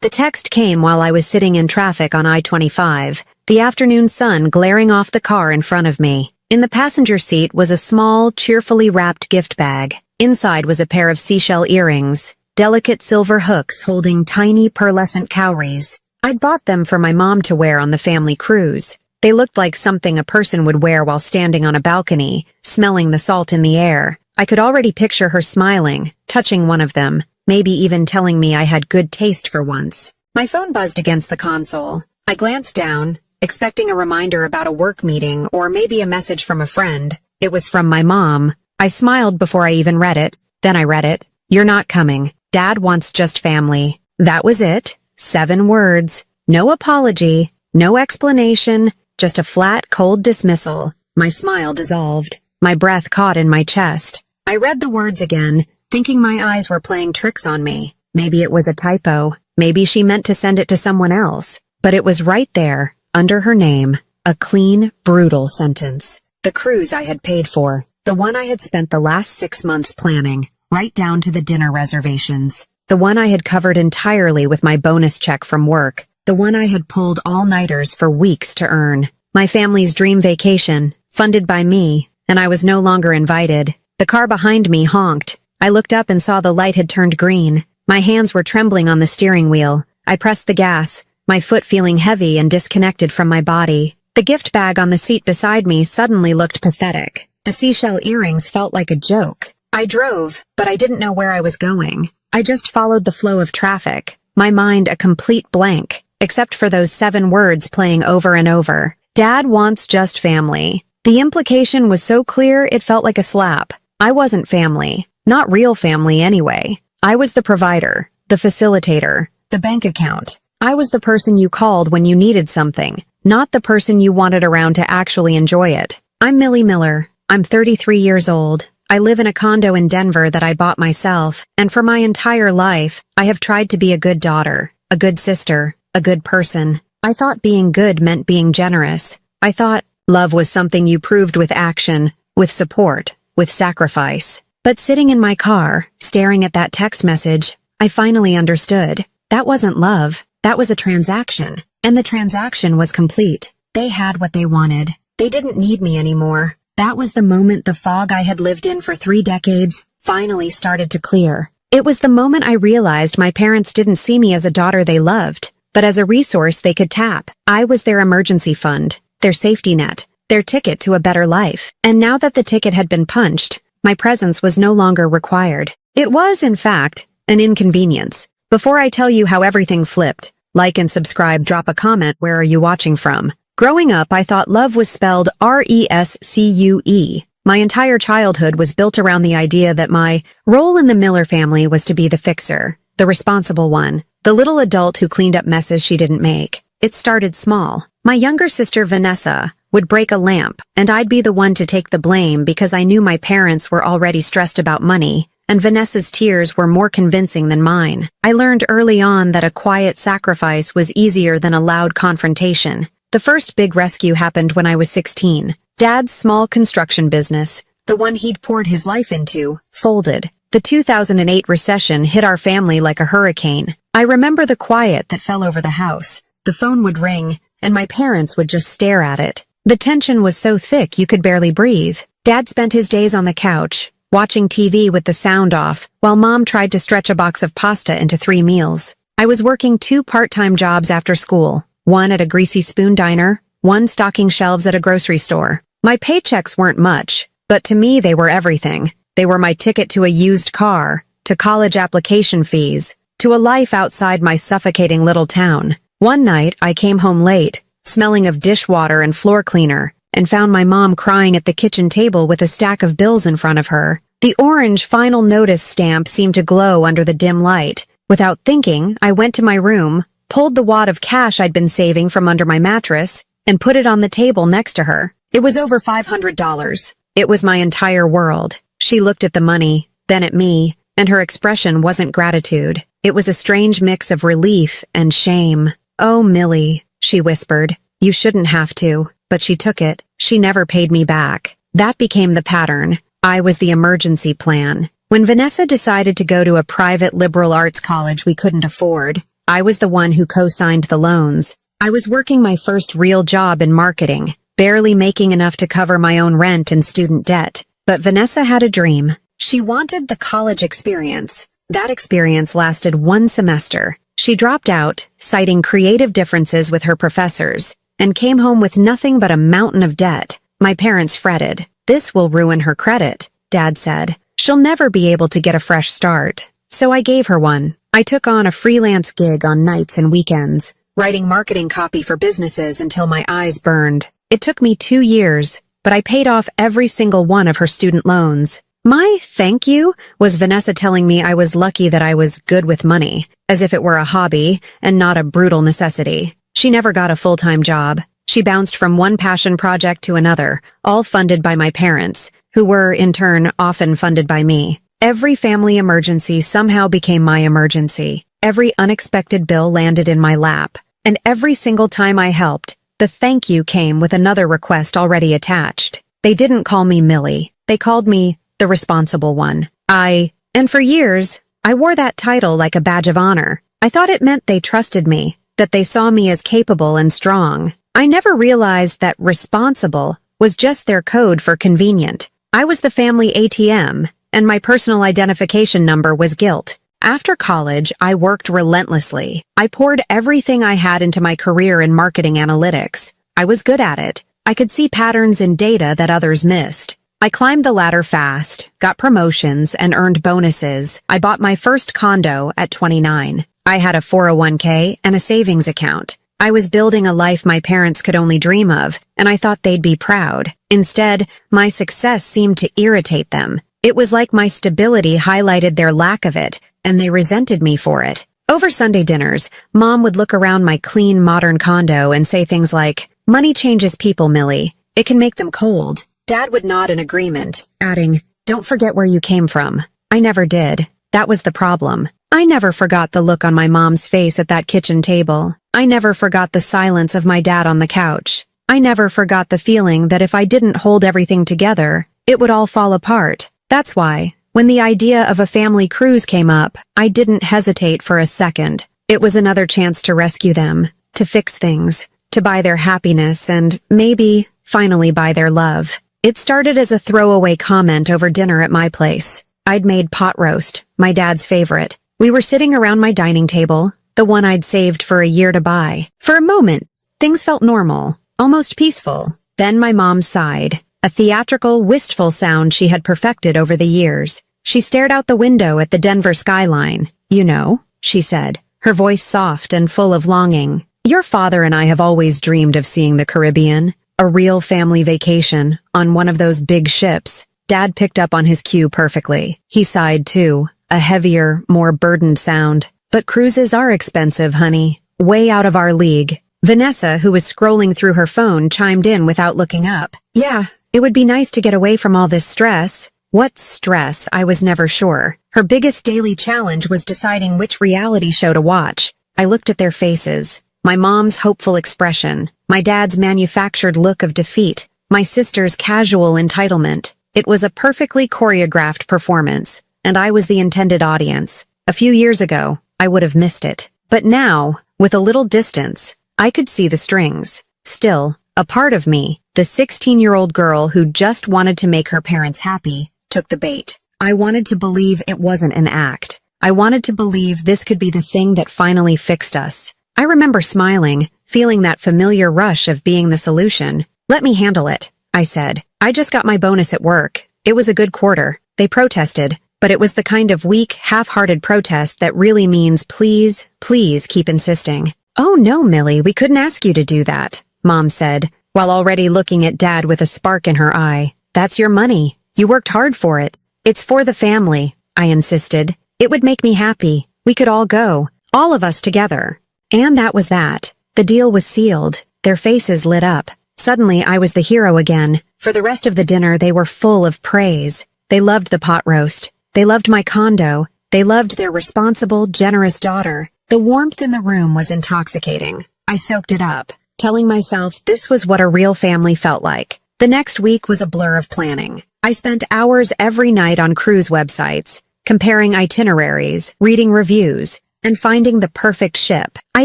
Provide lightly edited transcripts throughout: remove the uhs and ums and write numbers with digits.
The text came while I was sitting in traffic on I-25, the afternoon sun glaring off the car in front of me. In the passenger seat was a small, cheerfully wrapped gift bag. Inside was a pair of seashell earrings, delicate silver hooks holding tiny pearlescent cowries. I'd bought them for my mom to wear on the family cruise. They looked like something a person would wear while standing on a balcony, smelling the salt in the air. I could already picture her smiling, touching one of them, maybe even telling me I had good taste for once. My phone buzzed against the console. I glanced down, expecting a reminder about a work meeting or maybe a message from a friend. It was from my mom. I smiled before I even read it. Then I read it. "You're not coming. Dad wants just family." That was it. 7 words. No apology, no explanation, just a flat, cold dismissal. My smile dissolved. My breath caught in my chest. I read the words again, thinking my eyes were playing tricks on me. Maybe it was a typo. Maybe she meant to send it to someone else. But it was right there, under her name. A clean, brutal sentence. The cruise I had paid for. The one I had spent the last 6 months planning, right down to the dinner reservations. The one I had covered entirely with my bonus check from work. The one I had pulled all-nighters for weeks to earn. My family's dream vacation, funded by me, and I was no longer invited. The car behind me honked. I looked up and saw the light had turned green. My hands were trembling on the steering wheel. I pressed the gas, my foot feeling heavy and disconnected from my body. The gift bag on the seat beside me suddenly looked pathetic. The seashell earrings felt like a joke. I drove, but I didn't know where I was going. I just followed the flow of traffic, my mind a complete blank, except for those 7 words playing over and over. Dad wants just family. The implication was so clear it felt like a slap. I wasn't family. Not real family anyway. I was the provider, the facilitator, the bank account. I was the person you called when you needed something, not the person you wanted around to actually enjoy it. I'm Millie Miller. I'm 33 years old. I live in a condo in Denver that I bought myself, and for my entire life, I have tried to be a good daughter, a good sister, a good person. I thought being good meant being generous. I thought love was something you proved with action, with support, with sacrifice. But sitting in my car, staring at that text message, I finally understood. That wasn't love. That was a transaction. And the transaction was complete. They had what they wanted. They didn't need me anymore. That was the moment the fog I had lived in for 3 decades finally started to clear. It was the moment I realized my parents didn't see me as a daughter they loved, but as a resource they could tap. I was their emergency fund, their safety net, their ticket to a better life. And now that the ticket had been punched, my presence was no longer required. It was, in fact, an inconvenience. Before I tell you how everything flipped, like and subscribe, drop a comment. Where are you watching from? Growing up, I thought love was spelled R-E-S-C-U-E. My entire childhood was built around the idea that my role in the Miller family was to be the fixer, the responsible one, the little adult who cleaned up messes she didn't make. It started small. My younger sister, Vanessa, would break a lamp, and I'd be the one to take the blame because I knew my parents were already stressed about money, and Vanessa's tears were more convincing than mine. I learned early on that a quiet sacrifice was easier than a loud confrontation. The first big rescue happened when I was 16. Dad's small construction business, the one he'd poured his life into, folded. The 2008 recession hit our family like a hurricane. I remember the quiet that fell over the house. The phone would ring, and my parents would just stare at it. The tension was so thick you could barely breathe. Dad spent his days on the couch, watching TV with the sound off, while Mom tried to stretch a box of pasta into 3 meals. I was working 2 part-time jobs after school. One at a greasy spoon diner, one stocking shelves at a grocery store. My paychecks weren't much, but to me they were everything. They were my ticket to a used car, to college application fees, to a life outside my suffocating little town. One night, I came home late, smelling of dishwater and floor cleaner, and found my mom crying at the kitchen table with a stack of bills in front of her. The orange final notice stamp seemed to glow under the dim light. Without thinking, I went to my room, pulled the wad of cash I'd been saving from under my mattress, and put it on the table next to her. It was over $500. It was my entire world. She looked at the money, then at me, and her expression wasn't gratitude. It was a strange mix of relief and shame. "Oh, Millie," she whispered, "you shouldn't have to." But she took it. She never paid me back. That became the pattern. I was the emergency plan. When Vanessa decided to go to a private liberal arts college we couldn't afford, I was the one who co-signed the loans. I was working my first real job in marketing, barely making enough to cover my own rent and student debt. But Vanessa had a dream. She wanted the college experience. That experience lasted 1 semester. She dropped out, citing creative differences with her professors, and came home with nothing but a mountain of debt. My parents fretted. "This will ruin her credit," Dad said. "She'll never be able to get a fresh start." So I gave her one. I took on a freelance gig on nights and weekends, writing marketing copy for businesses until my eyes burned. It took me 2 years, but I paid off every single one of her student loans. My thank you was Vanessa telling me I was lucky that I was good with money, as if it were a hobby and not a brutal necessity. She never got a full-time job. She bounced from one passion project to another, all funded by my parents, who were, in turn, often funded by me. Every family emergency somehow became my emergency. Every unexpected bill landed in my lap. And every single time I helped, the thank you came with another request already attached. They didn't call me Millie. They called me the responsible one. And for years, I wore that title like a badge of honor. I thought it meant they trusted me, that they saw me as capable and strong. I never realized that responsible was just their code for convenient. I was the family ATM, and my personal identification number was guilt. After college, I worked relentlessly. I poured everything I had into my career in marketing analytics. I was good at it. I could see patterns in data that others missed. I climbed the ladder fast, got promotions, and earned bonuses. I bought my first condo at 29. I had a 401k and a savings account. I was building a life my parents could only dream of, and I thought they'd be proud. Instead, my success seemed to irritate them. It was like my stability highlighted their lack of it, and they resented me for it. Over Sunday dinners, Mom would look around my clean, modern condo and say things like, "Money changes people, Millie. It can make them cold." Dad would nod in agreement, adding, "Don't forget where you came from." I never did. That was the problem. I never forgot the look on my mom's face at that kitchen table. I never forgot the silence of my dad on the couch. I never forgot the feeling that if I didn't hold everything together, it would all fall apart. That's why, when the idea of a family cruise came up, I didn't hesitate for a second. It was another chance to rescue them, to fix things, to buy their happiness and, maybe, finally buy their love. It started as a throwaway comment over dinner at my place. I'd made pot roast, my dad's favorite. We were sitting around my dining table, the one I'd saved for a year to buy. For a moment, things felt normal, almost peaceful. Then my mom sighed, a theatrical, wistful sound she had perfected over the years. She stared out the window at the Denver skyline. "You know," she said, her voice soft and full of longing. "Your father and I have always dreamed of seeing the Caribbean, a real family vacation, on one of those big ships." Dad picked up on his cue perfectly. He sighed too, a heavier, more burdened sound. "But cruises are expensive, honey. Way out of our league." Vanessa, who was scrolling through her phone, chimed in without looking up. "Yeah, it would be nice to get away from all this stress." What stress, I was never sure. Her biggest daily challenge was deciding which reality show to watch. I looked at their faces. My mom's hopeful expression, my dad's manufactured look of defeat, my sister's casual entitlement. It was a perfectly choreographed performance, and I was the intended audience. A few years ago, I would have missed it. But now, with a little distance, I could see the strings. Still, a part of me, the 16-year-old girl who just wanted to make her parents happy, took the bait. I wanted to believe it wasn't an act. I wanted to believe this could be the thing that finally fixed us. I remember smiling, feeling that familiar rush of being the solution. "Let me handle it," I said. "I just got my bonus at work. It was a good quarter." They protested, but it was the kind of weak, half-hearted protest that really means please, please keep insisting. "Oh no, Millie, we couldn't ask you to do that," Mom said, while already looking at Dad with a spark in her eye. "That's your money. You worked hard for it. It's for the family," I insisted. "It would make me happy. We could all go, all of us together." And that was that. The deal was sealed. Their faces lit up. Suddenly, I was the hero again. For the rest of the dinner, they were full of praise. They loved the pot roast. They loved my condo. They loved their responsible, generous daughter. The warmth in the room was intoxicating. I soaked it up, telling myself this was what a real family felt like. The next week was a blur of planning. I spent hours every night on cruise websites, comparing itineraries, reading reviews, and finding the perfect ship. I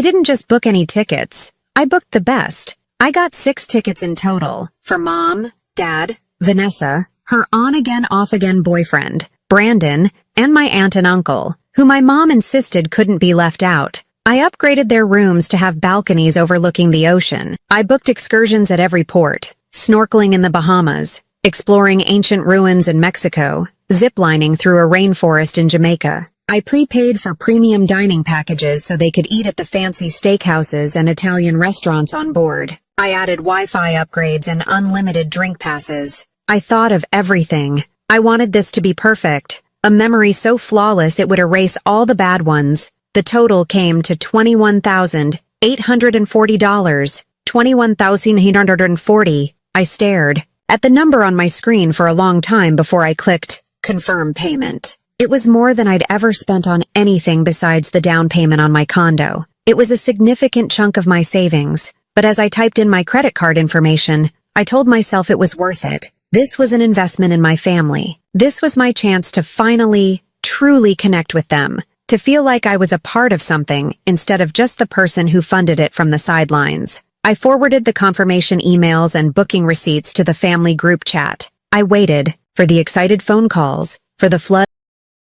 didn't just book any tickets. I booked the best. I got 6 tickets in total for Mom, Dad, Vanessa, her on-again, off-again boyfriend, Brandon, and my aunt and uncle, who my mom insisted couldn't be left out. I upgraded their rooms to have balconies overlooking the ocean. I booked excursions at every port, snorkeling in the Bahamas, exploring ancient ruins in Mexico, ziplining through a rainforest in Jamaica. I prepaid for premium dining packages so they could eat at the fancy steakhouses and Italian restaurants on board. I added Wi-Fi upgrades and unlimited drink passes. I thought of everything. I wanted this to be perfect, a memory so flawless it would erase all the bad ones. The total came to $21,840. $21,840. I stared at the number on my screen for a long time before I clicked confirm payment. It was more than I'd ever spent on anything besides the down payment on my condo. It was a significant chunk of my savings, but as I typed in my credit card information, I told myself it was worth it. This was an investment in my family. This was my chance to finally, truly connect with them, to feel like I was a part of something instead of just the person who funded it from the sidelines. I forwarded the confirmation emails and booking receipts to the family group chat. I waited for the excited phone calls, for the flood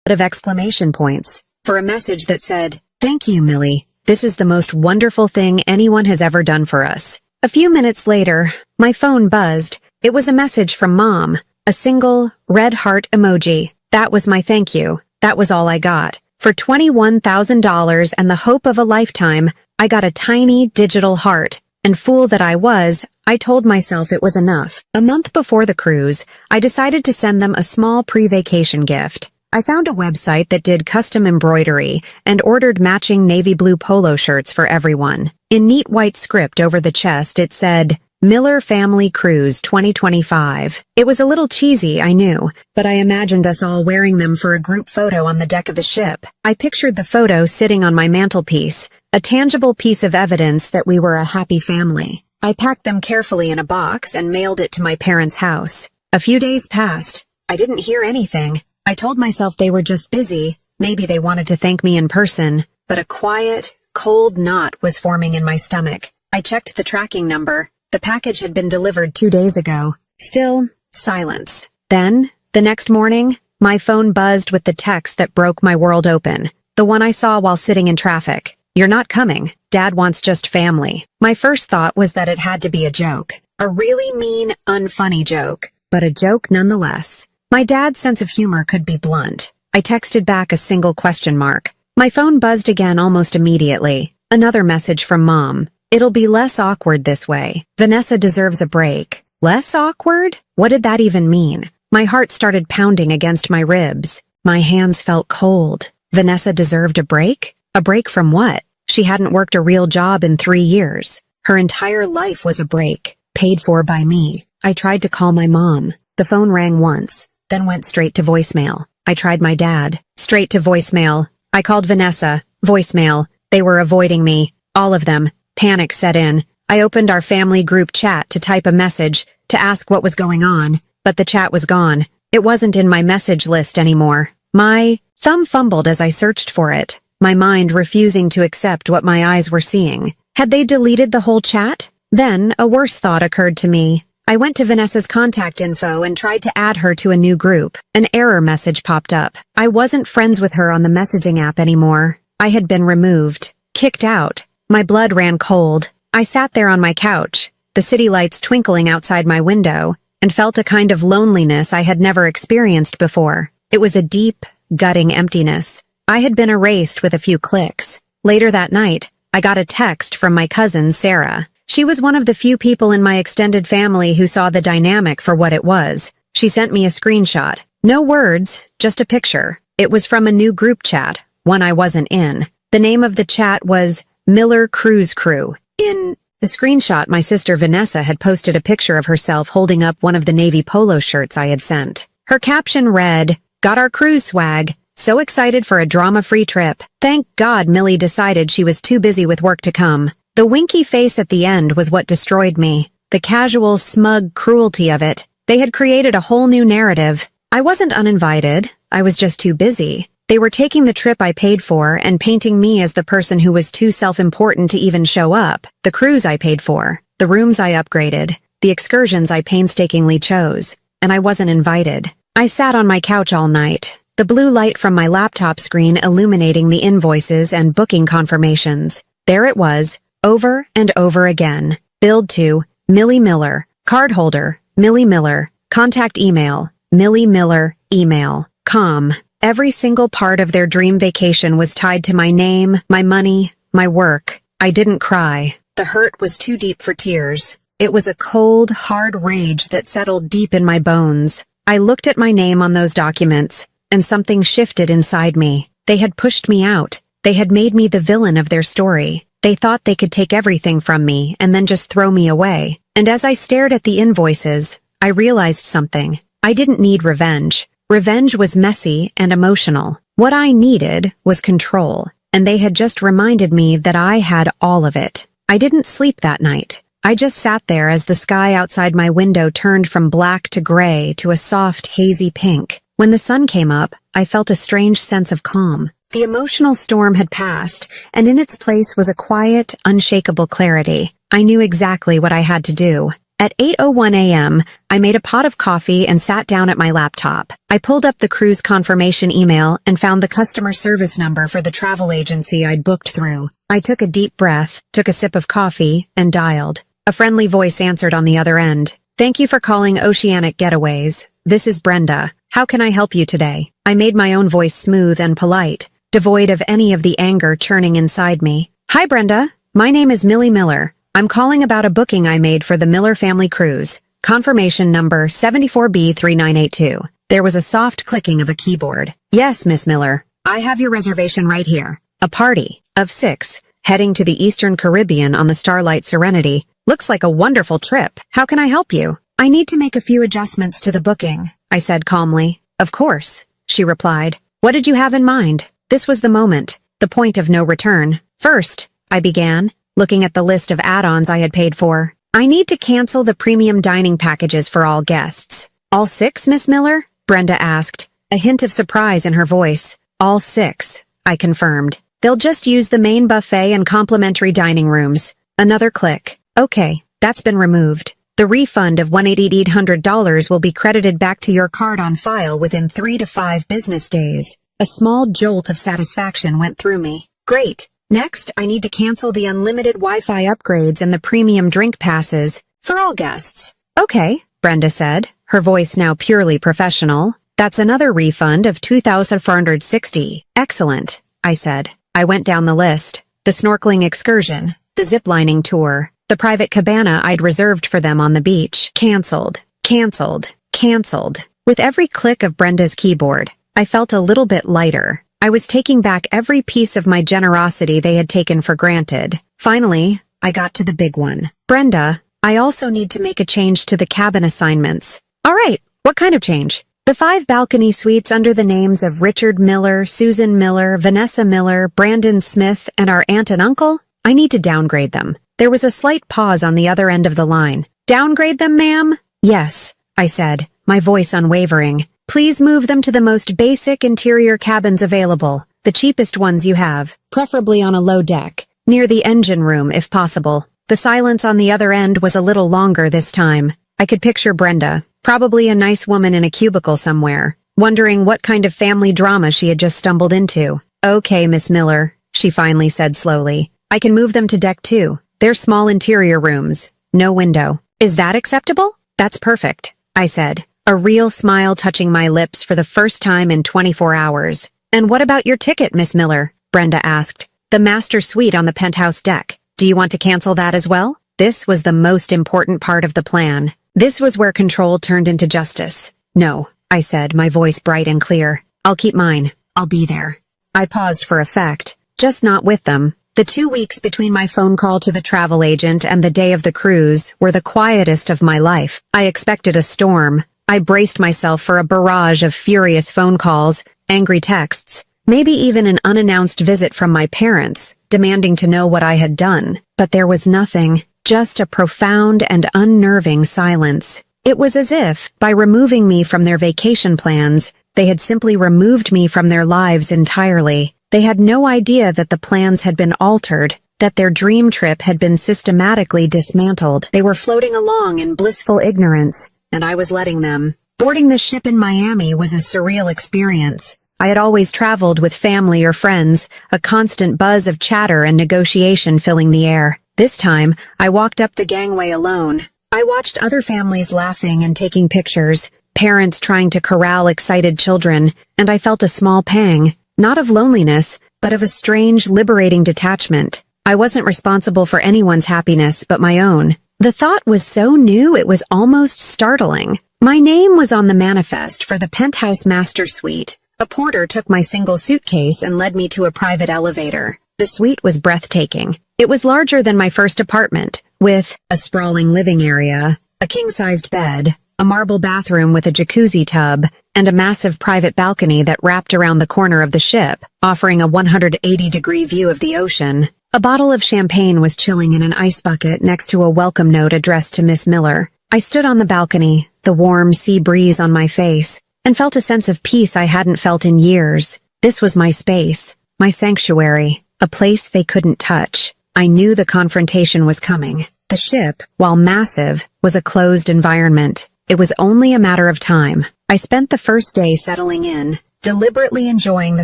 of exclamation points, for a message that said, "Thank you, Millie. This is the most wonderful thing anyone has ever done for us." A few minutes later, my phone buzzed. It was a message from Mom, a single red heart emoji. That was my thank you. That was all I got. For $21,000 and the hope of a lifetime, I got a tiny digital heart. And fool that I was, I told myself it was enough. A month before the cruise, I decided to send them a small pre-vacation gift. I found a website that did custom embroidery and ordered matching navy blue polo shirts for everyone. In neat white script over the chest, it said, Miller Family Cruise 2025. It was a little cheesy, I knew, but I imagined us all wearing them for a group photo on the deck of the ship. I pictured the photo sitting on my mantelpiece, a tangible piece of evidence that we were a happy family. I packed them carefully in a box and mailed it to my parents' house. A few days passed. I didn't hear anything. I told myself they were just busy. Maybe they wanted to thank me in person. But a quiet, cold knot was forming in my stomach. I checked the tracking number. The package had been delivered 2 days ago. Still, silence. Then, the next morning, my phone buzzed with the text that broke my world open. The one I saw while sitting in traffic. "You're not coming. Dad wants just family." My first thought was that it had to be a joke. A really mean, unfunny joke. But a joke nonetheless. My dad's sense of humor could be blunt. I texted back a single question mark. My phone buzzed again almost immediately. Another message from Mom. "It'll be less awkward this way. Vanessa deserves a break." Less awkward? What did that even mean? My heart started pounding against my ribs. My hands felt cold. Vanessa deserved a break? A break from what? She hadn't worked a real job in 3 years. Her entire life was a break, paid for by me. I tried to call my mom. The phone rang once, then went straight to voicemail. I tried my dad. Straight to voicemail. I called Vanessa. Voicemail. They were avoiding me. All of them. Panic set in. I opened our family group chat to type a message to ask what was going on, but the chat was gone. It wasn't in my message list anymore. My thumb fumbled as I searched for it, my mind refusing to accept what my eyes were seeing. Had they deleted the whole chat? Then a worse thought occurred to me. I went to Vanessa's contact info and tried to add her to a new group. An error message popped up. I wasn't friends with her on the messaging app anymore. I had been removed. Kicked out. My blood ran cold. I sat there on my couch, the city lights twinkling outside my window, and felt a kind of loneliness I had never experienced before. It was a deep, gutting emptiness. I had been erased with a few clicks. Later that night, I got a text from my cousin, Sarah. She was one of the few people in my extended family who saw the dynamic for what it was. She sent me a screenshot. No words, just a picture. It was from a new group chat, one I wasn't in. The name of the chat was Miller Cruise Crew. In the screenshot, my sister Vanessa had posted a picture of herself holding up one of the navy polo shirts I had sent. Her caption read, "Got our cruise swag. So excited for a drama-free trip." Thank God Millie decided she was too busy with work to come. The winky face at the end was what destroyed me. The casual, smug cruelty of it. They had created a whole new narrative. I wasn't uninvited. I was just too busy. They were taking the trip I paid for and painting me as the person who was too self-important to even show up. The cruise I paid for, the rooms I upgraded, the excursions I painstakingly chose, and I wasn't invited. I sat on my couch all night, the blue light from my laptop screen illuminating the invoices and booking confirmations. There it was, over and over again. Billed to Millie Miller, cardholder, Millie Miller, contact email, Millie Miller, email, com. Every single part of their dream vacation was tied to my name, my money, my work. I didn't cry. The hurt was too deep for tears. It was a cold, hard rage that settled deep in my bones. I looked at my name on those documents, and something shifted inside me. They had pushed me out. They had made me the villain of their story. They thought they could take everything from me and then just throw me away. And as I stared at the invoices, I realized something. I didn't need revenge. Revenge was messy and emotional. What I needed was control, and they had just reminded me that I had all of it. I didn't sleep that night. I just sat there as the sky outside my window turned from black to gray to a soft, hazy pink. When the sun came up, I felt a strange sense of calm. The emotional storm had passed, and in its place was a quiet, unshakable clarity. I knew exactly what I had to do. At 8:01 a.m., I made a pot of coffee and sat down at my laptop. I pulled up the cruise confirmation email and found the customer service number for the travel agency I'd booked through. I took a deep breath, took a sip of coffee, and dialed. A friendly voice answered on the other end. "Thank you for calling Oceanic Getaways. This is Brenda. How can I help you today?" I made my own voice smooth and polite, devoid of any of the anger churning inside me. "Hi, Brenda. My name is Millie Miller. I'm calling about a booking I made for the Miller family cruise. Confirmation number 74B3982. There was a soft clicking of a keyboard. "Yes, Miss Miller. I have your reservation right here. A party of 6, heading to the Eastern Caribbean on the Starlight Serenity. Looks like a wonderful trip. How can I help you?" "I need to make a few adjustments to the booking," I said calmly. "Of course," she replied. "What did you have in mind?" This was the moment, the point of no return. "First," I began, looking at the list of add-ons I had paid for. "I need to cancel the premium dining packages for all guests." "All 6, Miss Miller?" Brenda asked, a hint of surprise in her voice. "All 6, I confirmed. They'll just use the main buffet and complimentary dining rooms." Another click. "Okay, that's been removed. The refund of $1,800 will be credited back to your card on file within 3 to 5 business days." A small jolt of satisfaction went through me. Great. Next, I need to cancel the unlimited Wi-Fi upgrades and the premium drink passes for all guests. "Okay," Brenda said, her voice now purely professional. "That's another refund of $2,460. Excellent," I said. I went down the list. The snorkeling excursion, the ziplining tour, the private cabana I'd reserved for them on the beach. Cancelled, cancelled, cancelled. With every click of Brenda's keyboard, I felt a little bit lighter. I was taking back every piece of my generosity they had taken for granted. Finally, I got to the big one. "Brenda, I also need to make a change to the cabin assignments." "All right, what kind of change?" "The 5 balcony suites under the names of Richard Miller, Susan Miller, Vanessa Miller, Brandon Smith, and our aunt and uncle? I need to downgrade them." There was a slight pause on the other end of the line. "Downgrade them, ma'am?" "Yes," I said, my voice unwavering. "Please move them to the most basic interior cabins available, the cheapest ones you have, preferably on a low deck, near the engine room if possible." The silence on the other end was a little longer this time. I could picture Brenda, probably a nice woman in a cubicle somewhere, wondering what kind of family drama she had just stumbled into. "Okay, Miss Miller," she finally said slowly. "I can move them to deck 2. They're small interior rooms, no window." "Is that acceptable?" "That's perfect," I said, a real smile touching my lips for the first time in 24 hours. "And what about your ticket, Miss Miller?" Brenda asked. "The master suite on the penthouse deck. Do you want to cancel that as well?" This was the most important part of the plan. This was where control turned into justice. "No," I said, my voice bright and clear. "I'll keep mine. I'll be there." I paused for effect, just not with them. The 2 weeks between my phone call to the travel agent and the day of the cruise were the quietest of my life. I expected a storm. I braced myself for a barrage of furious phone calls, angry texts, maybe even an unannounced visit from my parents, demanding to know what I had done. But there was nothing, just a profound and unnerving silence. It was as if, by removing me from their vacation plans, They had simply removed me from their lives entirely. They had no idea that the plans had been altered, that their dream trip had been systematically dismantled. They were floating along in blissful ignorance, and I was letting them. Boarding the ship in Miami was a surreal experience. I had always traveled with family or friends, a constant buzz of chatter and negotiation filling the air. This time, I walked up the gangway alone. I watched other families laughing and taking pictures, parents trying to corral excited children, and I felt a small pang, not of loneliness, but of a strange, liberating detachment. I wasn't responsible for anyone's happiness but my own. The thought was so new it was almost startling. My name was on the manifest for the penthouse master suite. A porter took my single suitcase and led me to a private elevator. The suite was breathtaking. It was larger than my first apartment, with a sprawling living area, a king-sized bed, a marble bathroom with a jacuzzi tub, and a massive private balcony that wrapped around the corner of the ship, offering a 180-degree view of the ocean. A bottle of champagne was chilling in an ice bucket next to a welcome note addressed to Miss Miller. I stood on the balcony, the warm sea breeze on my face, and felt a sense of peace I hadn't felt in years. This was my space, my sanctuary, a place they couldn't touch. I knew the confrontation was coming. The ship, while massive, was a closed environment. It was only a matter of time. I spent the first day settling in, deliberately enjoying the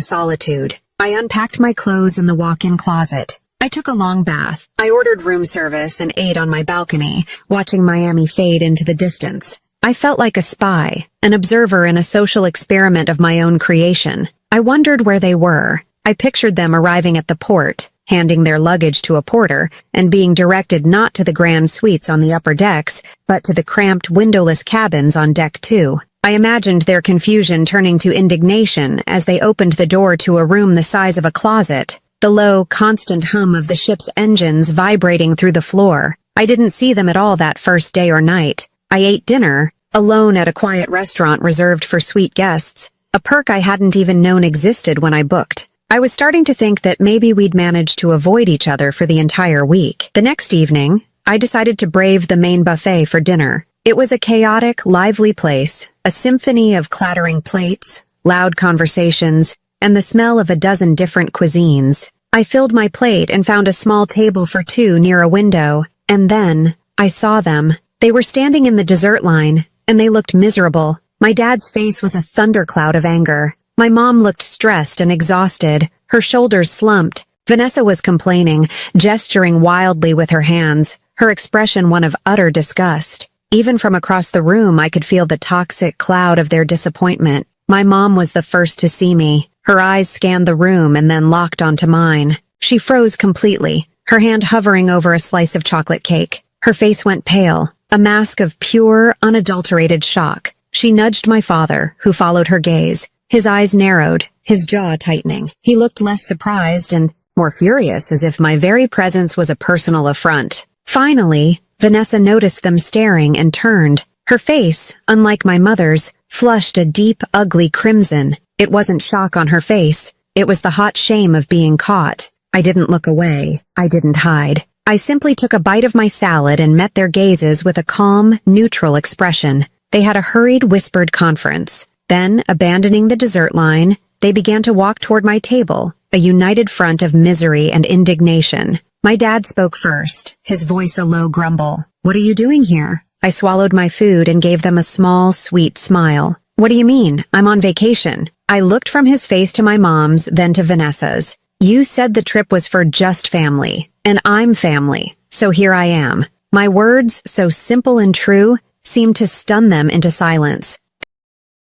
solitude. I unpacked my clothes in the walk-in closet. I took a long bath. I ordered room service and ate on my balcony, watching Miami fade into the distance. I felt like a spy, an observer in a social experiment of my own creation. I wondered where they were. I pictured them arriving at the port, handing their luggage to a porter, and being directed not to the grand suites on the upper decks, but to the cramped windowless cabins on deck 2. I imagined their confusion turning to indignation as they opened the door to a room the size of a closet, the low, constant hum of the ship's engines vibrating through the floor. I didn't see them at all that first day or night. I ate dinner, alone at a quiet restaurant reserved for suite guests, a perk I hadn't even known existed when I booked. I was starting to think that maybe we'd managed to avoid each other for the entire week. The next evening, I decided to brave the main buffet for dinner. It was a chaotic, lively place, a symphony of clattering plates, loud conversations, and the smell of a dozen different cuisines. I filled my plate and found a small table for two near a window, and then I saw them. They were standing in the dessert line, and they looked miserable. My dad's face was a thundercloud of anger. My mom looked stressed and exhausted, her shoulders slumped. Vanessa was complaining, gesturing wildly with her hands, her expression one of utter disgust. Even from across the room, I could feel the toxic cloud of their disappointment. My mom was the first to see me. Her eyes scanned the room and then locked onto mine. She froze completely, her hand hovering over a slice of chocolate cake. Her face went pale, a mask of pure, unadulterated shock. She nudged my father, who followed her gaze. His eyes narrowed, his jaw tightening. He looked less surprised and more furious, as if my very presence was a personal affront. Finally, Vanessa noticed them staring and turned. Her face, unlike my mother's, flushed a deep, ugly crimson. It wasn't shock on her face. It was the hot shame of being caught. I didn't look away. I didn't hide. I simply took a bite of my salad and met their gazes with a calm, neutral expression. They had a hurried, whispered conference. Then, abandoning the dessert line, they began to walk toward my table, a united front of misery and indignation. My dad spoke first, his voice a low grumble. "What are you doing here?" I swallowed my food and gave them a small, sweet smile. "What do you mean? I'm on vacation." I looked from his face to my mom's, then to Vanessa's. "You said the trip was for just family, and I'm family, so here I am." My words, so simple and true, seemed to stun them into silence.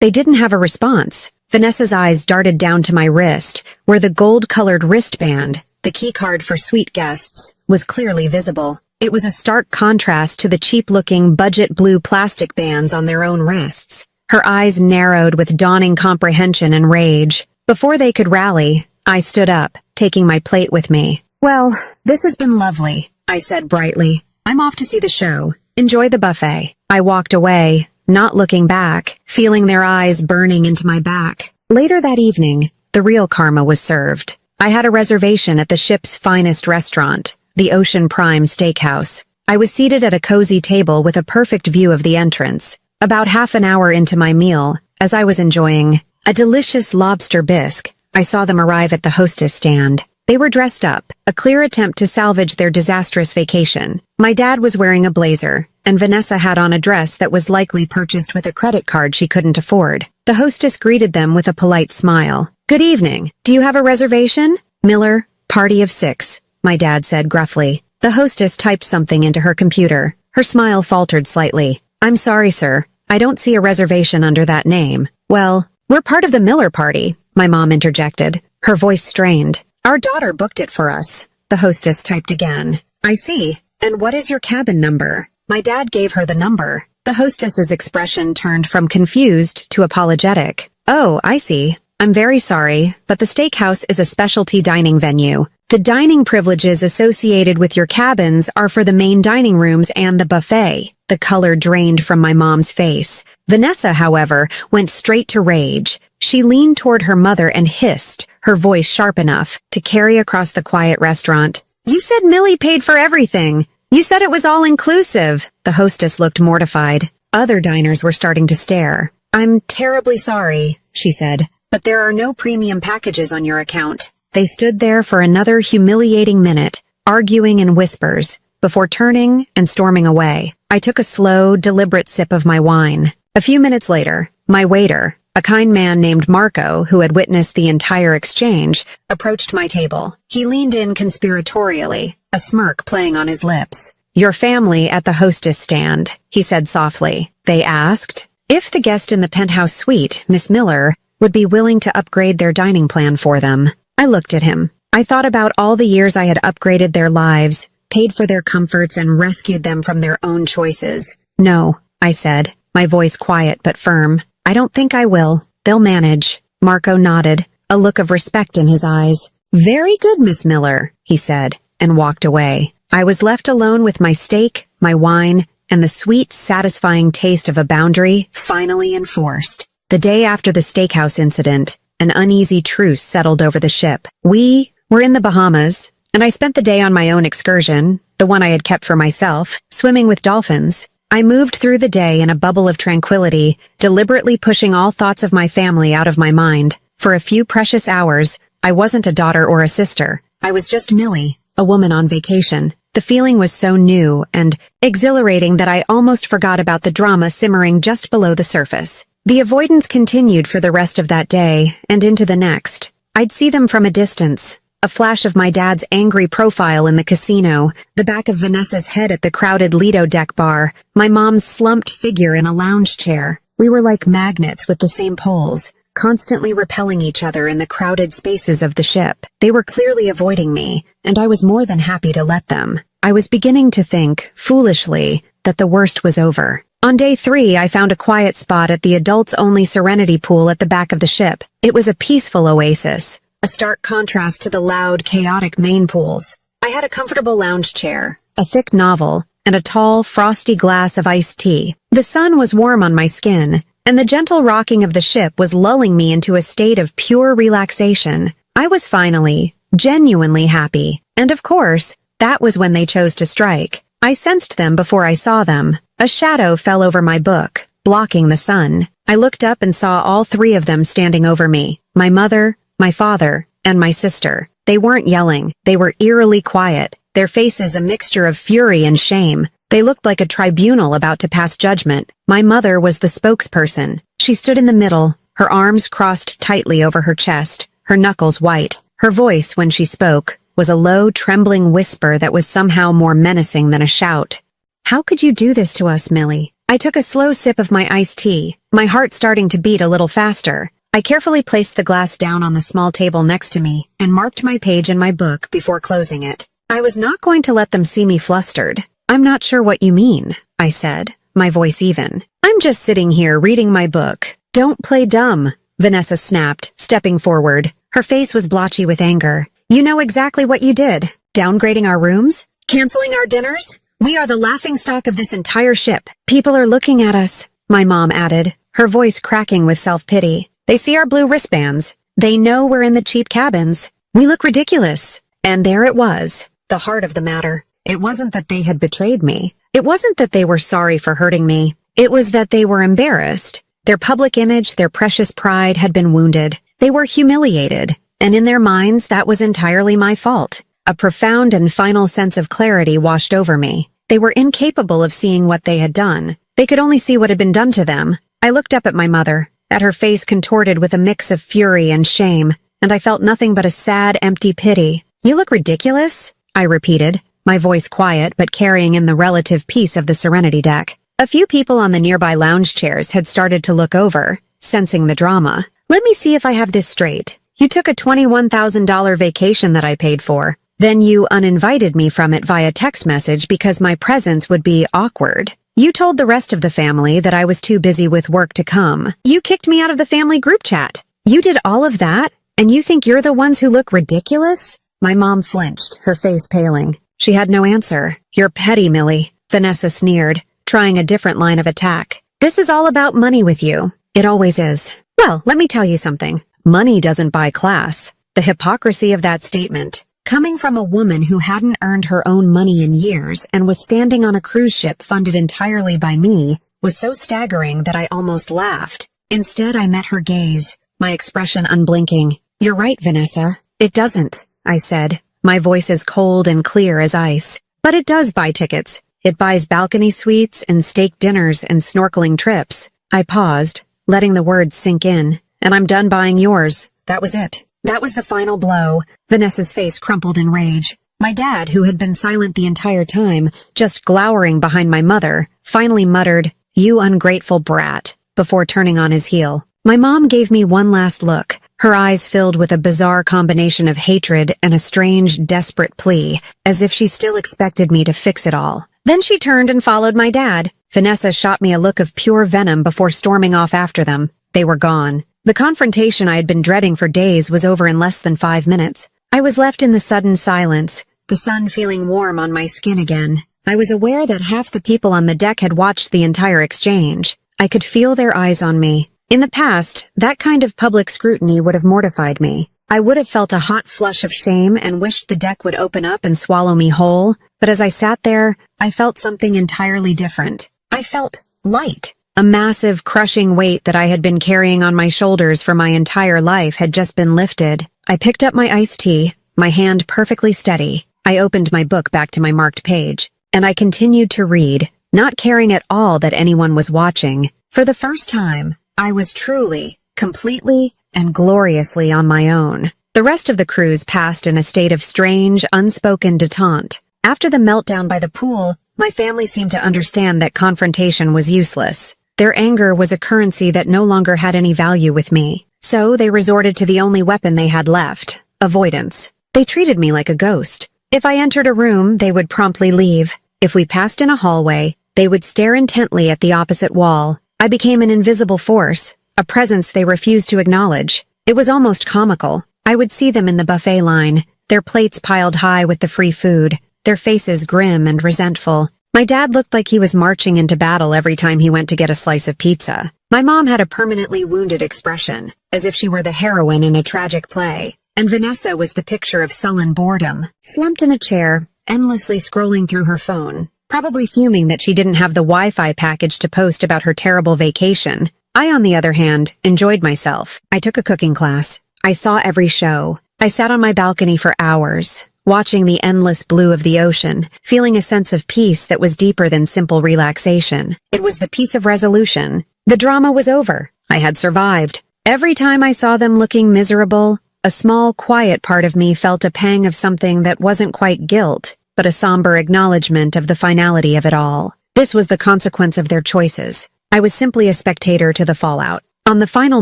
They didn't have a response. Vanessa's eyes darted down to my wrist, where the gold-colored wristband, the keycard for suite guests, was clearly visible. It was a stark contrast to the cheap-looking budget blue plastic bands on their own wrists. Her eyes narrowed with dawning comprehension and rage. Before they could rally, I stood up, taking my plate with me. "Well, this has been lovely," I said brightly. "I'm off to see the show. Enjoy the buffet." I walked away, not looking back, feeling their eyes burning into my back. Later that evening, the real karma was served. I had a reservation at the ship's finest restaurant, the Ocean Prime Steakhouse. I was seated at a cozy table with a perfect view of the entrance. About half an hour into my meal, as I was enjoying a delicious lobster bisque. I saw them arrive at the hostess stand. They were dressed up, a clear attempt to salvage their disastrous vacation. My dad was wearing a blazer, and Vanessa had on a dress that was likely purchased with a credit card she couldn't afford. The hostess greeted them with a polite smile. "Good evening. Do you have a reservation?" "Miller, party of 6, my dad said gruffly. The hostess typed something into her computer. Her smile faltered slightly. "I'm sorry, sir. I don't see a reservation under that name." "Well, we're part of the Miller party," my mom interjected. Her voice strained. "Our daughter booked it for us." The hostess typed again. "I see. And what is your cabin number?" My dad gave her the number. The hostess's expression turned from confused to apologetic. "Oh, I see. I'm very sorry, but the steakhouse is a specialty dining venue. The dining privileges associated with your cabins are for the main dining rooms and the buffet." The color drained from my mom's face. Vanessa, however, went straight to rage. She leaned toward her mother and hissed, her voice sharp enough to carry across the quiet restaurant. "You said Millie paid for everything. You said it was all inclusive." The hostess looked mortified. Other diners were starting to stare. "I'm terribly sorry," she said, "but there are no premium packages on your account." They stood there for another humiliating minute, arguing in whispers, before turning and storming away. I took a slow, deliberate sip of my wine. A few minutes later, my waiter, a kind man named Marco, who had witnessed the entire exchange, approached my table. He leaned in conspiratorially, a smirk playing on his lips. "Your family at the hostess stand," he said softly. They asked if the guest in the penthouse suite, Miss Miller, would be willing to upgrade their dining plan for them. I looked at him. I thought about all the years I had upgraded their lives, paid for their comforts, and rescued them from their own choices. "No," I said, my voice quiet but firm. "I don't think I will. They'll manage." Marco nodded, a look of respect in his eyes. "Very good, Miss Miller," he said, and walked away. I was left alone with my steak, my wine, and the sweet, satisfying taste of a boundary finally enforced. The day after the steakhouse incident, an uneasy truce settled over the ship. We were in the Bahamas, and I spent the day on my own excursion, the one I had kept for myself, swimming with dolphins. I moved through the day in a bubble of tranquility, deliberately pushing all thoughts of my family out of my mind. For a few precious hours, I wasn't a daughter or a sister. I was just Millie, a woman on vacation. The feeling was so new and exhilarating that I almost forgot about the drama simmering just below the surface. The avoidance continued for the rest of that day and into the next. I'd see them from a distance. A flash of my dad's angry profile in the casino, the back of Vanessa's head at the crowded Lido deck bar, my mom's slumped figure in a lounge chair. We were like magnets with the same poles, constantly repelling each other in the crowded spaces of the ship. They were clearly avoiding me, and I was more than happy to let them. I was beginning to think, foolishly, that the worst was over. On day 3, I found a quiet spot at the adults-only Serenity pool at the back of the ship. It was a peaceful oasis, a stark contrast to the loud, chaotic main pools. I had a comfortable lounge chair, a thick novel, and a tall, frosty glass of iced tea. The sun was warm on my skin, and the gentle rocking of the ship was lulling me into a state of pure relaxation. I was finally, genuinely happy. And of course, that was when they chose to strike. I sensed them before I saw them. A shadow fell over my book, blocking the sun. I looked up and saw all 3 of them standing over me. My mother, my father, and my sister. They weren't yelling. They were eerily quiet, their faces a mixture of fury and shame. They looked like a tribunal about to pass judgment. My mother was the spokesperson. She stood in the middle, her arms crossed tightly over her chest, her knuckles white. Her voice, when she spoke, was a low, trembling whisper that was somehow more menacing than a shout. "How could you do this to us, Millie?" I took a slow sip of my iced tea, my heart starting to beat a little faster. I carefully placed the glass down on the small table next to me and marked my page in my book before closing it. I was not going to let them see me flustered. "I'm not sure what you mean," I said, my voice even. "I'm just sitting here reading my book." "Don't play dumb," Vanessa snapped, stepping forward. Her face was blotchy with anger. "You know exactly what you did. Downgrading our rooms? Canceling our dinners? We are the laughingstock of this entire ship. People are looking at us," my mom added, her voice cracking with self-pity. "They see our blue wristbands. They know we're in the cheap cabins. We look ridiculous." And there it was, the heart of the matter. It wasn't that they had betrayed me. It wasn't that they were sorry for hurting me. It was that they were embarrassed. Their public image, their precious pride had been wounded. They were humiliated, and in their minds that was entirely my fault. A profound and final sense of clarity washed over me. They were incapable of seeing what they had done. They could only see what had been done to them. I looked up at my mother, at her face contorted with a mix of fury and shame, and I felt nothing but a sad, empty pity. "You look ridiculous," I repeated, my voice quiet but carrying in the relative peace of the Serenity deck. A few people on the nearby lounge chairs had started to look over, sensing the drama. "Let me see if I have this straight. You took a $21,000 vacation that I paid for. Then you uninvited me from it via text message because my presence would be awkward. You told the rest of the family that I was too busy with work to come. You kicked me out of the family group chat. You did all of that, and you think you're the ones who look ridiculous?" My mom flinched, her face paling. She had no answer. "You're petty, Millie," Vanessa sneered, trying a different line of attack. "This is all about money with you. It always is. Well, let me tell you something. Money doesn't buy class." The hypocrisy of that statement, coming from a woman who hadn't earned her own money in years and was standing on a cruise ship funded entirely by me, was so staggering that I almost laughed. Instead, I met her gaze, my expression unblinking. "You're right, Vanessa. It doesn't," I said, my voice as cold and clear as ice. "But it does buy tickets. It buys balcony suites and steak dinners and snorkeling trips." I paused, letting the words sink in. "And I'm done buying yours." That was it. That was the final blow. Vanessa's face crumpled in rage. My dad, who had been silent the entire time, just glowering behind my mother, finally muttered, "You ungrateful brat," before turning on his heel. My mom gave me one last look, her eyes filled with a bizarre combination of hatred and a strange, desperate plea, as if she still expected me to fix it all. Then she turned and followed my dad. Vanessa shot me a look of pure venom before storming off after them. They were gone. The confrontation I had been dreading for days was over in less than 5 minutes. I was left in the sudden silence, the sun feeling warm on my skin again. I was aware that half the people on the deck had watched the entire exchange. I could feel their eyes on me. In the past, that kind of public scrutiny would have mortified me. I would have felt a hot flush of shame and wished the deck would open up and swallow me whole, but as I sat there, I felt something entirely different. I felt light. A massive, crushing weight that I had been carrying on my shoulders for my entire life had just been lifted. I picked up my iced tea, my hand perfectly steady. I opened my book back to my marked page, and I continued to read, not caring at all that anyone was watching. For the first time, I was truly, completely, and gloriously on my own. The rest of the cruise passed in a state of strange, unspoken detente. After the meltdown by the pool, my family seemed to understand that confrontation was useless. Their anger was a currency that no longer had any value with me, so they resorted to the only weapon they had left, avoidance. They treated me like a ghost. If I entered a room, they would promptly leave. If we passed in a hallway, they would stare intently at the opposite wall. I became an invisible force, a presence they refused to acknowledge. It was almost comical. I would see them in the buffet line, their plates piled high with the free food, their faces grim and resentful. My dad looked like he was marching into battle every time he went to get a slice of pizza. My mom had a permanently wounded expression, as if she were the heroine in a tragic play. And Vanessa was the picture of sullen boredom, slumped in a chair, endlessly scrolling through her phone, probably fuming that she didn't have the Wi-Fi package to post about her terrible vacation. I, on the other hand, enjoyed myself. I took a cooking class. I saw every show. I sat on my balcony for hours, watching the endless blue of the ocean, feeling a sense of peace that was deeper than simple relaxation. It was the peace of resolution. The drama was over. I had survived. Every time I saw them looking miserable, a small, quiet part of me felt a pang of something that wasn't quite guilt, but a somber acknowledgement of the finality of it all. This was the consequence of their choices. I was simply a spectator to the fallout. On the final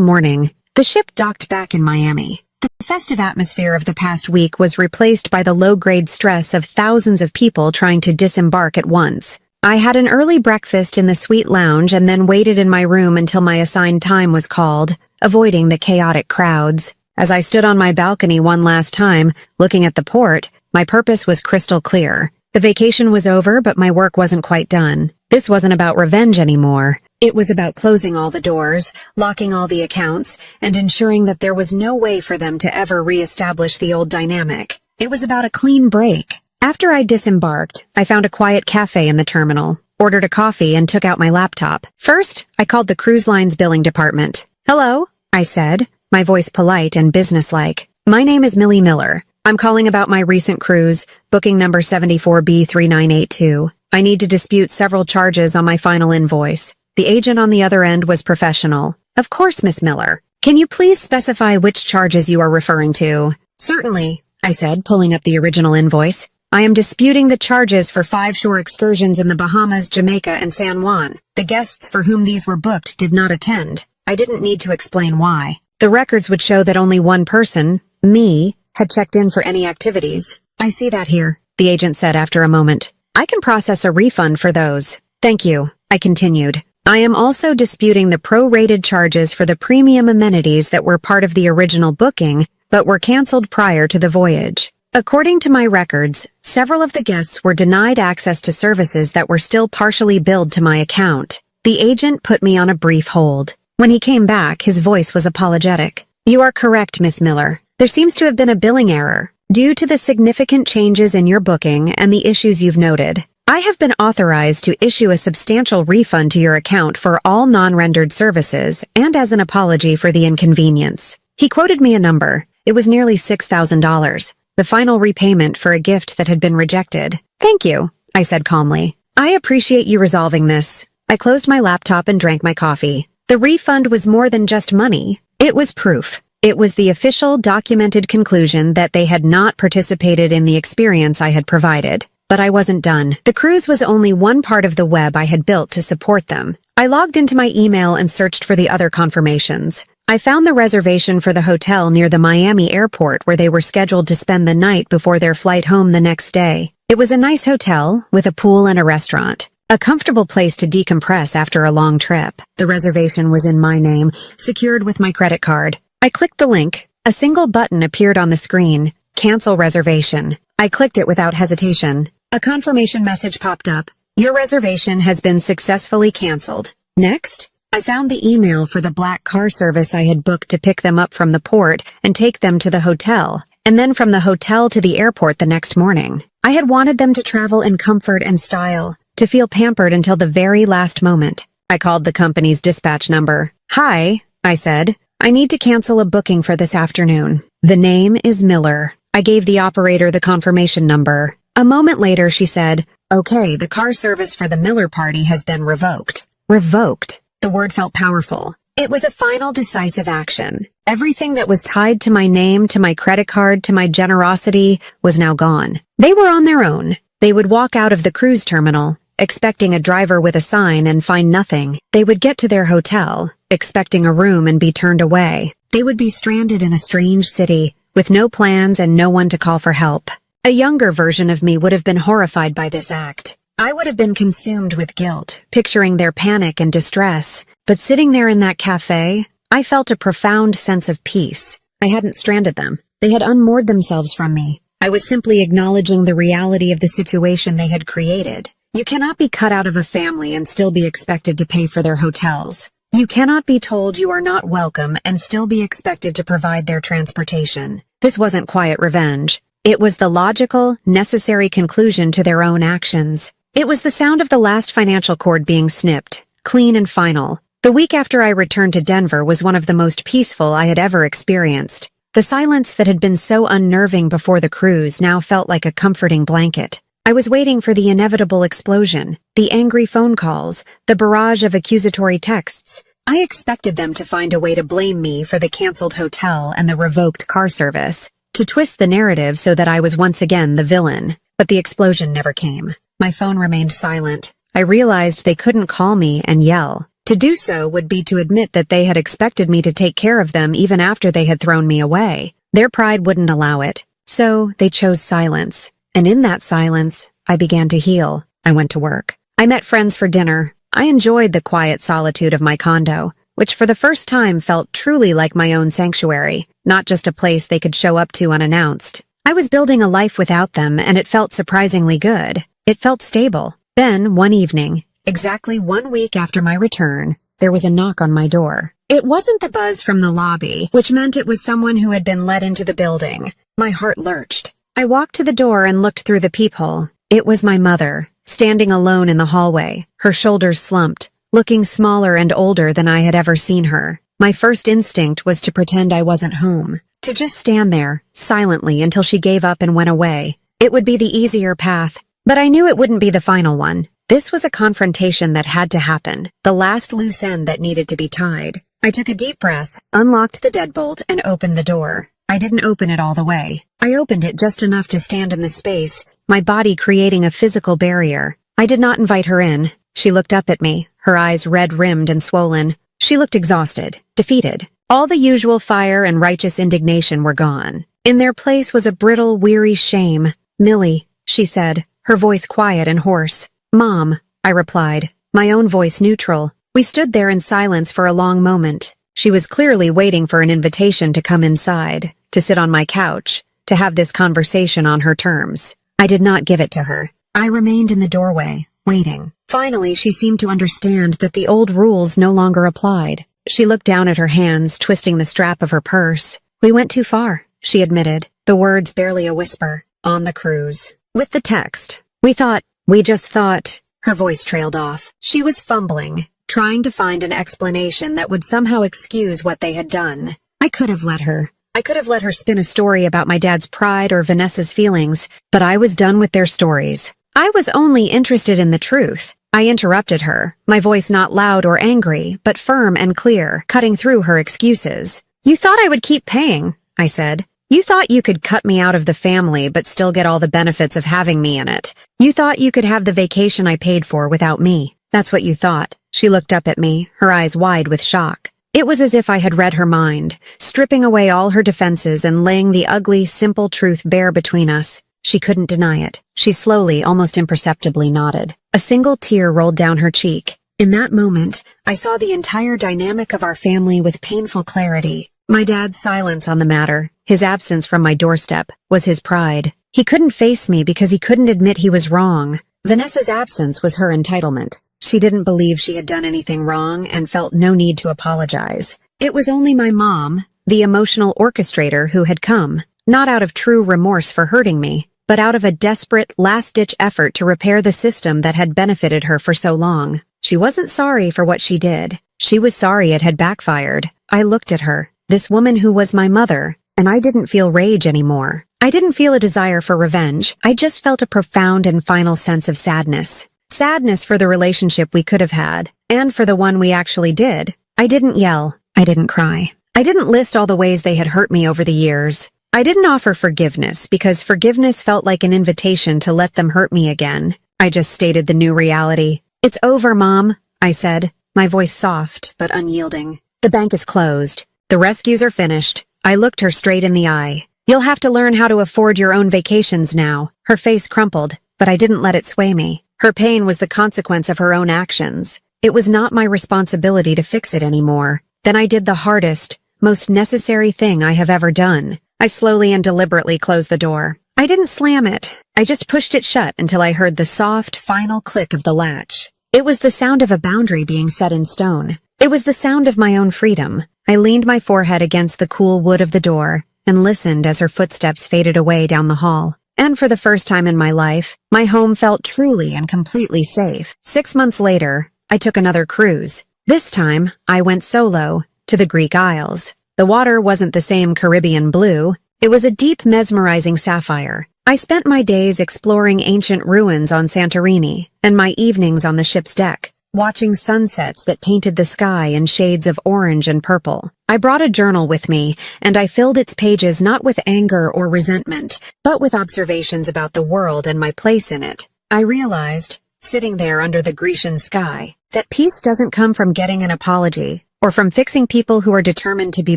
morning, the ship docked back in Miami. The festive atmosphere of the past week was replaced by the low-grade stress of thousands of people trying to disembark at once. I had an early breakfast in the suite lounge and then waited in my room until my assigned time was called, avoiding the chaotic crowds. As I stood on my balcony one last time, looking at the port, my purpose was crystal clear. The vacation was over, but my work wasn't quite done. This wasn't about revenge anymore. It was about closing all the doors, locking all the accounts, and ensuring that there was no way for them to ever re-establish the old dynamic. It was about a clean break. After I disembarked, I found a quiet cafe in the terminal, ordered a coffee, and took out my laptop. First, I called the cruise line's billing department. "Hello," I said, my voice polite and businesslike. "My name is Millie Miller. I'm calling about my recent cruise, booking number 74B3982. I need to dispute several charges on my final invoice." The agent on the other end was professional. "Of course, Miss Miller. Can you please specify which charges you are referring to?" "Certainly," I said, pulling up the original invoice. "I am disputing the charges for 5 shore excursions in the Bahamas, Jamaica, and San Juan. The guests for whom these were booked did not attend." I didn't need to explain why. The records would show that only one person, me, had checked in for any activities. "I see that here," the agent said after a moment. "I can process a refund for those." "Thank you," I continued. "I am also disputing the prorated charges for the premium amenities that were part of the original booking, but were canceled prior to the voyage. According to my records, several of the guests were denied access to services that were still partially billed to my account." The agent put me on a brief hold. When he came back, his voice was apologetic. "You are correct, Miss Miller. There seems to have been a billing error. Due to the significant changes in your booking and the issues you've noted, I have been authorized to issue a substantial refund to your account for all non-rendered services and as an apology for the inconvenience." He quoted me a number. It was nearly $6,000, the final repayment for a gift that had been rejected. "Thank you," I said calmly. "I appreciate you resolving this." I closed my laptop and drank my coffee. The refund was more than just money. It was proof. It was the official, documented conclusion that they had not participated in the experience I had provided. But I wasn't done. The cruise was only one part of the web I had built to support them. I logged into my email and searched for the other confirmations. I found the reservation for the hotel near the Miami airport where they were scheduled to spend the night before their flight home the next day. It was a nice hotel with a pool and a restaurant. A comfortable place to decompress after a long trip. The reservation was in my name, secured with my credit card. I clicked the link. A single button appeared on the screen. Cancel reservation. I clicked it without hesitation. A confirmation message popped up. Your reservation has been successfully canceled. Next, I found the email for the black car service I had booked to pick them up from the port and take them to the hotel, and then from the hotel to the airport the next morning. I had wanted them to travel in comfort and style, to feel pampered until the very last moment. I called the company's dispatch number. "Hi," I said. "I need to cancel a booking for this afternoon. The name is Miller." I gave the operator the confirmation number. A moment later, she said, "Okay, the car service for the Miller party has been revoked." Revoked. The word felt powerful. It was a final decisive action. Everything that was tied to my name, to my credit card, to my generosity, was now gone. They were on their own. They would walk out of the cruise terminal, expecting a driver with a sign, and find nothing. They would get to their hotel, expecting a room, and be turned away. They would be stranded in a strange city, with no plans and no one to call for help. A younger version of me would have been horrified by this act. I would have been consumed with guilt, picturing their panic and distress. But sitting there in that cafe, I felt a profound sense of peace. I hadn't stranded them. They had unmoored themselves from me. I was simply acknowledging the reality of the situation they had created. You cannot be cut out of a family and still be expected to pay for their hotels. You cannot be told you are not welcome and still be expected to provide their transportation. This wasn't quiet revenge. It was the logical, necessary conclusion to their own actions. It was the sound of the last financial cord being snipped, clean and final. The week after I returned to Denver was one of the most peaceful I had ever experienced. The silence that had been so unnerving before the cruise now felt like a comforting blanket. I was waiting for the inevitable explosion, the angry phone calls, the barrage of accusatory texts. I expected them to find a way to blame me for the canceled hotel and the revoked car service, to twist the narrative so that I was once again the villain. But the explosion never came. My phone remained silent. I realized they couldn't call me and yell. To do so would be to admit that they had expected me to take care of them even after they had thrown me away. Their pride wouldn't allow it. So they chose silence. And in that silence, I began to heal. I went to work. I met friends for dinner. I enjoyed the quiet solitude of my condo, which for the first time felt truly like my own sanctuary, not just a place they could show up to unannounced. I was building a life without them, and it felt surprisingly good. It felt stable. Then, one evening, exactly 1 week after my return, there was a knock on my door. It wasn't the buzz from the lobby, which meant it was someone who had been let into the building. My heart lurched. I walked to the door and looked through the peephole. It was my mother, standing alone in the hallway, her shoulders slumped, looking smaller and older than I had ever seen her. My first instinct was to pretend I wasn't home, to just stand there, silently, until she gave up and went away. It would be the easier path, but I knew it wouldn't be the final one. This was a confrontation that had to happen, the last loose end that needed to be tied. I took a deep breath, unlocked the deadbolt, and opened the door. I didn't open it all the way. I opened it just enough to stand in the space, my body creating a physical barrier. I did not invite her in. She looked up at me, her eyes red-rimmed and swollen. She looked exhausted, defeated. All the usual fire and righteous indignation were gone. In their place was a brittle, weary shame. "Millie," she said, her voice quiet and hoarse. "Mom," I replied, my own voice neutral. We stood there in silence for a long moment. She was clearly waiting for an invitation to come inside, to sit on my couch, to have this conversation on her terms. I did not give it to her. I remained in the doorway, waiting. Finally, she seemed to understand that the old rules no longer applied. She looked down at her hands, twisting the strap of her purse. "We went too far," she admitted, the words barely a whisper. "On the cruise. With the text. We just thought." Her voice trailed off. She was fumbling, trying to find an explanation that would somehow excuse what they had done. I could have let her spin a story about my dad's pride or Vanessa's feelings, but I was done with their stories. I was only interested in the truth. I interrupted her, my voice not loud or angry, but firm and clear, cutting through her excuses. "You thought I would keep paying," I said. "You thought you could cut me out of the family but still get all the benefits of having me in it. You thought you could have the vacation I paid for without me. That's what you thought." She looked up at me, her eyes wide with shock. It was as if I had read her mind, stripping away all her defenses and laying the ugly, simple truth bare between us. She couldn't deny it. She slowly, almost imperceptibly nodded. A single tear rolled down her cheek. In that moment, I saw the entire dynamic of our family with painful clarity. My dad's silence on the matter, his absence from my doorstep, was his pride. He couldn't face me because he couldn't admit he was wrong. Vanessa's absence was her entitlement. She didn't believe she had done anything wrong and felt no need to apologize. It was only my mom, the emotional orchestrator, who had come, not out of true remorse for hurting me, but out of a desperate, last-ditch effort to repair the system that had benefited her for so long. She wasn't sorry for what she did. She was sorry it had backfired. I looked at her, this woman who was my mother, and I didn't feel rage anymore. I didn't feel a desire for revenge. I just felt a profound and final sense of sadness. Sadness for the relationship we could have had, and for the one we actually did. I didn't yell. I didn't cry. I didn't list all the ways they had hurt me over the years. I didn't offer forgiveness because forgiveness felt like an invitation to let them hurt me again. I just stated the new reality. "It's over, Mom," I said, my voice soft but unyielding. "The bank is closed. The rescues are finished." I looked her straight in the eye. "You'll have to learn how to afford your own vacations now." Her face crumpled, but I didn't let it sway me. Her pain was the consequence of her own actions. It was not my responsibility to fix it anymore. Then I did the hardest, most necessary thing I have ever done. I slowly and deliberately closed the door. I didn't slam it. I just pushed it shut until I heard the soft, final click of the latch. It was the sound of a boundary being set in stone. It was the sound of my own freedom. I leaned my forehead against the cool wood of the door and listened as her footsteps faded away down the hall. And for the first time in my life, my home felt truly and completely safe. 6 months later, I took another cruise. This time, I went solo, to the Greek Isles. The water wasn't the same Caribbean blue. It was a deep, mesmerizing sapphire. I spent my days exploring ancient ruins on Santorini, and my evenings on the ship's deck, watching sunsets that painted the sky in shades of orange and purple. I brought a journal with me, and I filled its pages not with anger or resentment, but with observations about the world and my place in it. I realized, sitting there under the Grecian sky, that peace doesn't come from getting an apology, or from fixing people who are determined to be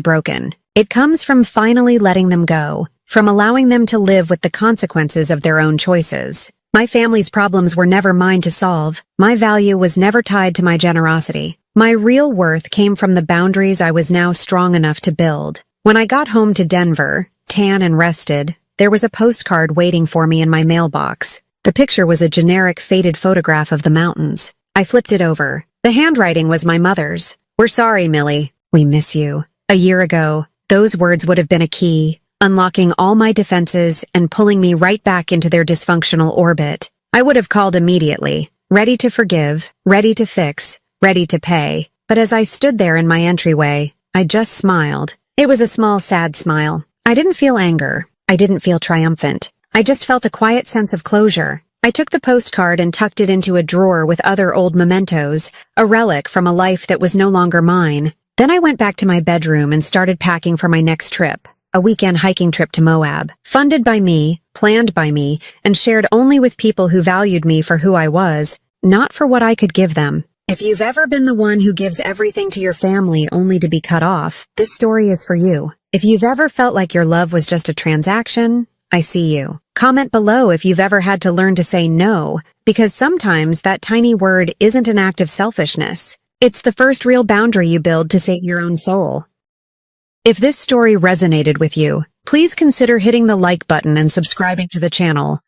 broken. It comes from finally letting them go, from allowing them to live with the consequences of their own choices. My family's problems were never mine to solve. My value was never tied to my generosity. My real worth came from the boundaries I was now strong enough to build. When I got home to Denver, tan and rested, there was a postcard waiting for me in my mailbox. The picture was a generic faded photograph of the mountains. I flipped it over. The handwriting was my mother's. "We're sorry, Millie. We miss you." A year ago, those words would have been a key, unlocking all my defenses and pulling me right back into their dysfunctional orbit. I would have called immediately, ready to forgive, ready to fix, ready to pay. But as I stood there in my entryway, I just smiled. It was a small, sad smile. I didn't feel anger. I didn't feel triumphant. I just felt a quiet sense of closure. I took the postcard and tucked it into a drawer with other old mementos, a relic from a life that was no longer mine. Then I went back to my bedroom and started packing for my next trip, a weekend hiking trip to Moab, funded by me, planned by me, and shared only with people who valued me for who I was, not for what I could give them. If you've ever been the one who gives everything to your family only to be cut off, this story is for you. If you've ever felt like your love was just a transaction, I see you. Comment below if you've ever had to learn to say no, because sometimes that tiny word isn't an act of selfishness. It's the first real boundary you build to save your own soul. If this story resonated with you, please consider hitting the like button and subscribing to the channel.